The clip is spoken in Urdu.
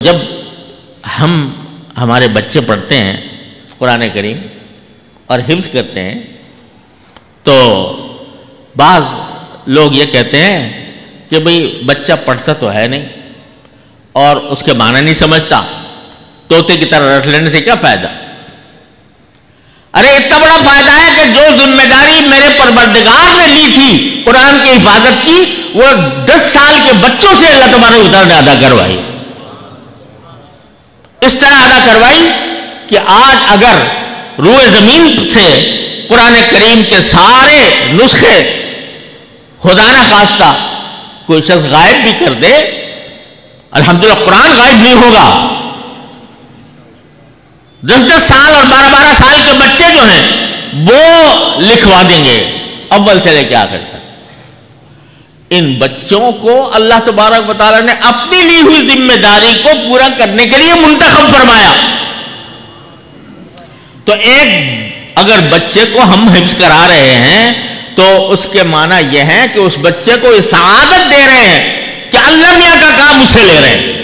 جب ہمارے بچے پڑھتے ہیں قرآن کریم اور حفظ کرتے ہیں تو بعض لوگ یہ کہتے ہیں کہ بھئی بچہ پڑھتا تو ہے نہیں اور اس کے معنی نہیں سمجھتا، طوطے کی طرح رٹ لینے سے کیا فائدہ؟ ارے اتنا بڑا فائدہ ہے کہ جو ذمہ داری میرے پروردگار نے لی تھی قرآن کی حفاظت کی، وہ 10 سال کے بچوں سے اللہ تبارک و تعالیٰ نے ادا کروائی، اس طرح ادا کروائی کہ آج اگر روئے زمین سے قرآن کریم کے سارے نسخے خدا نہ خواستہ کوئی شخص غائب بھی کر دے، الحمدللہ قرآن غائب نہیں ہوگا۔ 10 سال اور 12 سال کے بچے جو ہیں وہ لکھوا دیں گے اول سے لے کے آخر تک۔ ان بچوں کو اللہ تبارک و تعالیٰ نے اپنی لی ہوئی ذمہ داری کو پورا کرنے کے لیے منتخب فرمایا۔ تو ایک اگر بچے کو ہم حفظ کرا رہے ہیں تو اس کے معنی یہ ہے کہ اس بچے کو یہ سعادت دے رہے ہیں کہ اللہ میاں کا کام مجھ سے لے رہے ہیں۔